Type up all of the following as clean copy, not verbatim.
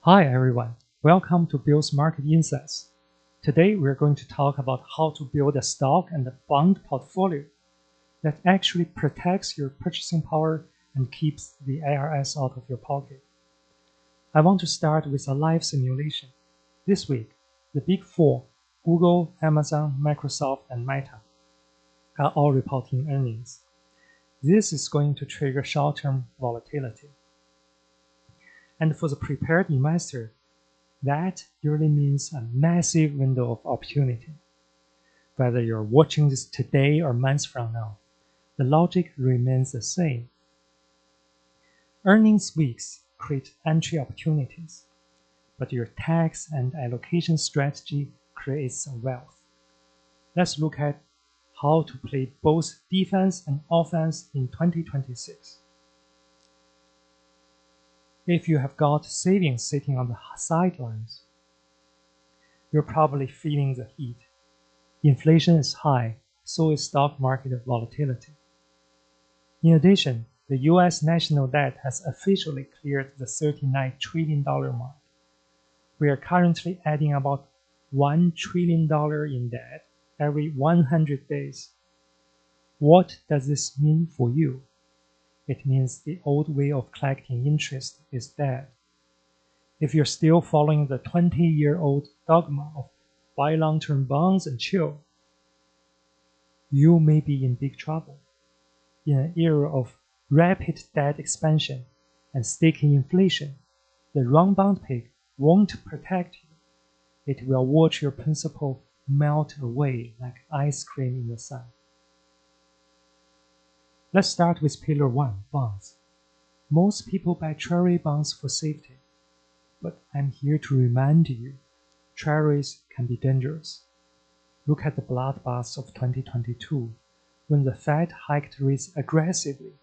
Hi everyone, welcome to Bill's Market Insights. Today we're going to talk about how to build a stock and a bond portfolio that actually protects your purchasing power and keeps the IRS out of your pocket. I want to start with a live simulation. This week, the big four, Google, Amazon, Microsoft, and Meta, are all reporting earnings. This is going to trigger short-term volatility. And for the prepared investor, that usually means a massive window of opportunity. Whether you're watching this today or months from now, the logic remains the same. Earnings weeks create entry opportunities, but your tax and allocation strategy creates wealth. Let's look at how to play both defense and offense in 2026. If you have got savings sitting on the sidelines, you're probably feeling the heat. Inflation is high, so is stock market volatility. In addition, the US national debt has officially cleared the $39 trillion mark. We are currently adding about $1 trillion in debt every 100 days. What does this mean for you? It means the old way of collecting interest is dead. If you're still following the 20-year-old dogma of buy long-term bonds and chill, you may be in big trouble. In an era of rapid debt expansion and sticky inflation, the wrong bond pick won't protect you. It will watch your principal melt away like ice cream in the sun. Let's start with Pillar 1, bonds. Most people buy Treasury bonds for safety, but I'm here to remind you, Treasuries can be dangerous. Look at the bloodbaths of 2022. When the Fed hiked rates aggressively,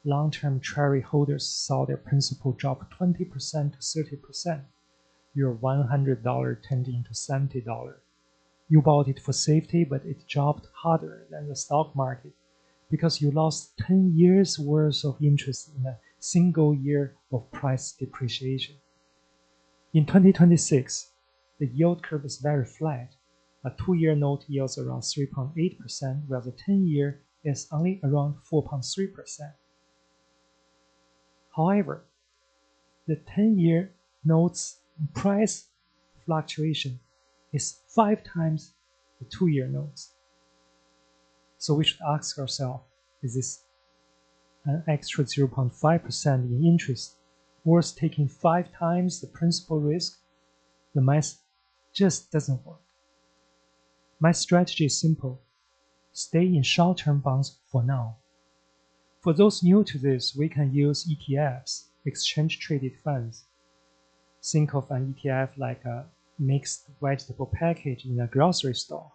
long-term Treasury holders saw their principal drop 20% to 30%. Your $100 turned into $70. You bought it for safety, but it dropped harder than the stock market, because you lost 10 years worth of interest in a single year of price depreciation. In 2026, the yield curve is very flat. A 2-year note yields around 3.8%, while the 10-year is only around 4.3%. However, the 10-year note's price fluctuation is 5 times the 2-year notes. So we should ask ourselves, is this an extra 0.5% in interest worth taking 5 times the principal risk? The math just doesn't work. My strategy is simple. Stay in short-term bonds for now. For those new to this, we can use ETFs, exchange-traded funds. Think of an ETF like a mixed vegetable package in a grocery store.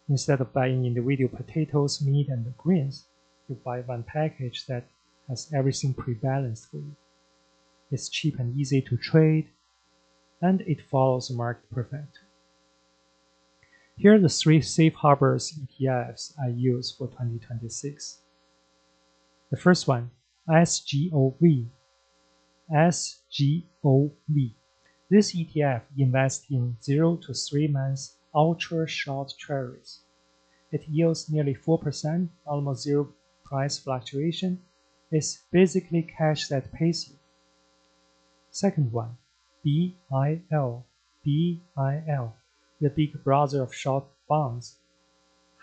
Instead of buying individual potatoes, meat, and greens, you buy one package that has everything pre-balanced for you. It's cheap and easy to trade, and it follows the market perfectly. Here are the 3 safe harbors ETFs I use for 2026. The first one, SGOV. SGOV. This ETF invests in 0 to 3 months ultra-short Treasuries. It yields nearly 4%, almost zero price fluctuation. It's basically cash that pays you. Second one, BIL. BIL, the big brother of short bonds.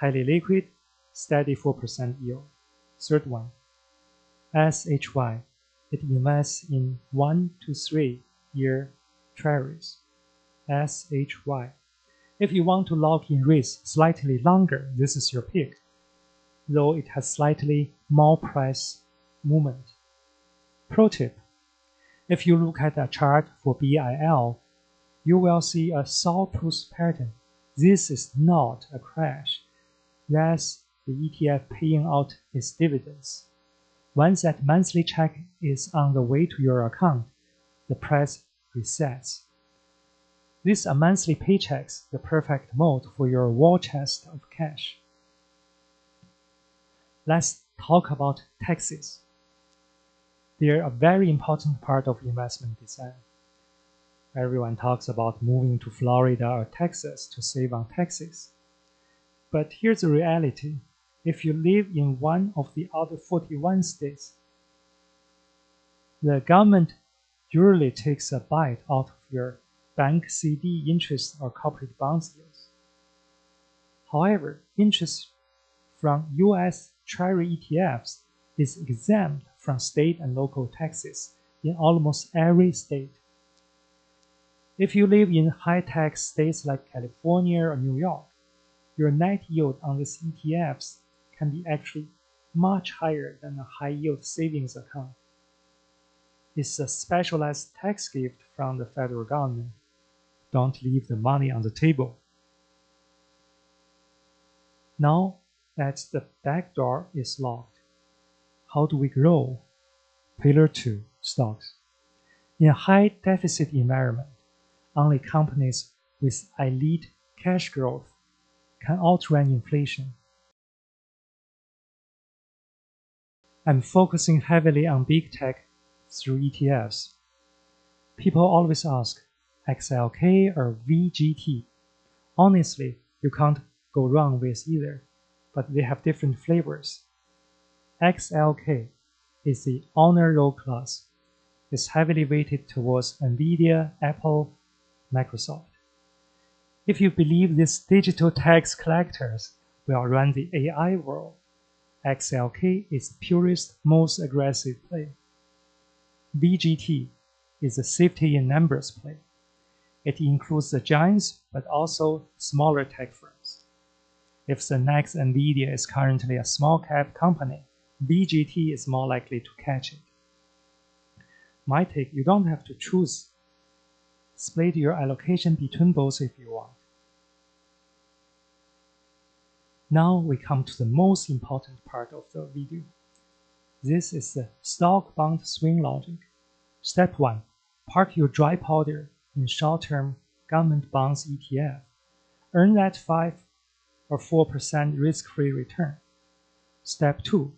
Highly liquid, steady 4% yield. Third one, SHY. It invests in 1 to 3 year Treasuries. SHY. If you want to lock in rates slightly longer, this is your pick, though it has slightly more price movement. Pro tip: if you look at a chart for BIL, you will see a sawtooth pattern. This is not a crash. That's the ETF paying out its dividends. Once that monthly check is on the way to your account, the price resets. These are monthly paychecks, the perfect mode for your war chest of cash. Let's talk about taxes. They are a very important part of investment design. Everyone talks about moving to Florida or Texas to save on taxes. But here's the reality. If you live in one of the other 41 states, the government usually takes a bite out of your bank CD interest or corporate bonds yields. However, interest from U.S. Treasury ETFs is exempt from state and local taxes in almost every state. If you live in high-tax states like California or New York, your net yield on these ETFs can be actually much higher than a high-yield savings account. It's a specialized tax gift from the federal government. Don't leave the money on the table. Now that the back door is locked, how do we grow? Pillar 2, stocks. In a high deficit environment, only companies with elite cash growth can outrun inflation. I'm focusing heavily on big tech through ETFs. People always ask, XLK or VGT? Honestly, you can't go wrong with either, but they have different flavors. XLK is the honor roll class. It's heavily weighted towards NVIDIA, Apple, Microsoft. If you believe these digital tax collectors will run the AI world, XLK is the purest, most aggressive play. VGT is a safety in numbers play. It includes the giants, but also smaller tech firms. If the next NVIDIA is currently a small cap company, VGT is more likely to catch it. My take, you don't have to choose. Split your allocation between both if you want. Now we come to the most important part of the video. This is the stock-bond swing logic. Step 1. Park your dry powder in short-term government bonds ETF. Earn that 5 or 4% risk-free return. Step 2.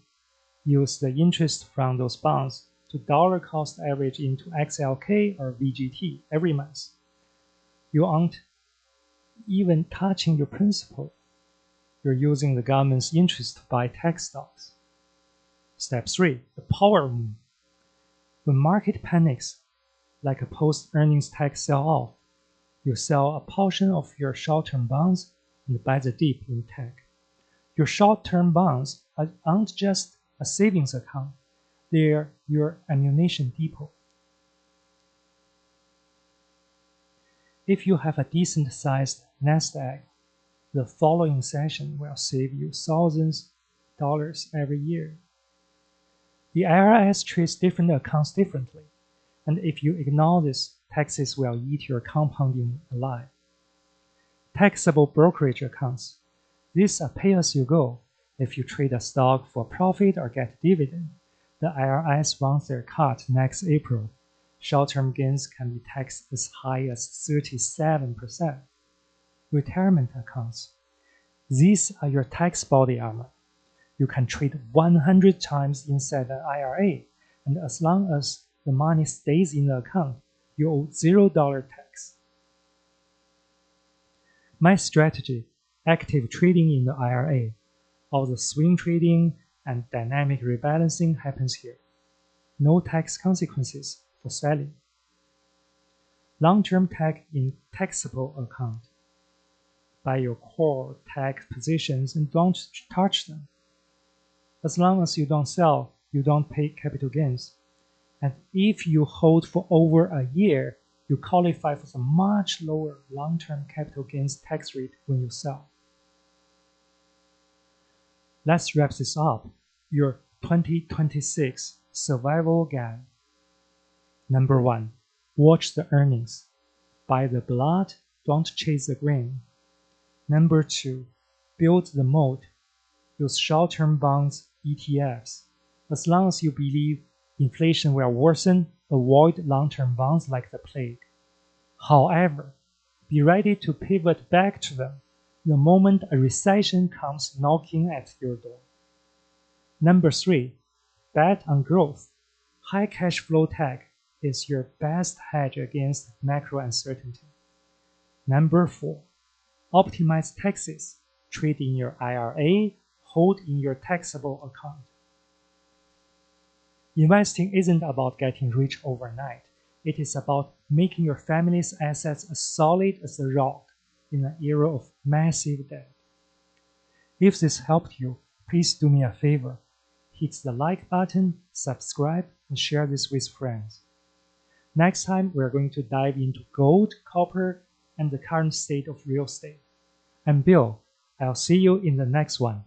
Use the interest from those bonds to dollar cost average into XLK or VGT every month. You aren't even touching your principal. You're using the government's interest to buy tech stocks. Step 3. The power move. When market panics, like a post-earnings tech sell-off, you sell a portion of your short-term bonds and buy the dip in tech. Your short-term bonds aren't just a savings account. They're your ammunition depot. If you have a decent-sized nest egg, the following session will save you thousands of dollars every year. The IRS treats different accounts differently, and if you ignore this, taxes will eat your compounding alive. Taxable brokerage accounts. These are pay-as-you-go. If you trade a stock for profit or get a dividend, the IRS wants their cut next April. Short-term gains can be taxed as high as 37%. Retirement accounts. These are your tax body armor. You can trade 100 times inside an IRA, and as long as the money stays in the account, you owe $0 tax. My strategy, active trading in the IRA. All the swing trading and dynamic rebalancing happens here. No tax consequences for selling. Long-term tech in taxable account. Buy your core tech positions and don't touch them. As long as you don't sell, you don't pay capital gains. And if you hold for over a year, you qualify for a much lower long-term capital gains tax rate when you sell. Let's wrap this up. Your 2026 survival guide. Number 1. Watch the earnings. Buy the blood, don't chase the grain. Number 2. Build the moat. Use short-term bonds, ETFs. As long as you believe inflation will worsen, avoid long-term bonds like the plague. However, be ready to pivot back to them the moment a recession comes knocking at your door. Number 3. Bet on growth. High cash flow tech is your best hedge against macro uncertainty. Number 4. Optimize taxes. Trade in your IRA, hold in your taxable account. Investing isn't about getting rich overnight. It is about making your family's assets as solid as a rock in an era of massive debt. If this helped you, please do me a favor. Hit the like button, subscribe, and share this with friends. Next time, we're going to dive into gold, copper, and the current state of real estate. I'm Bill. I'll see you in the next one.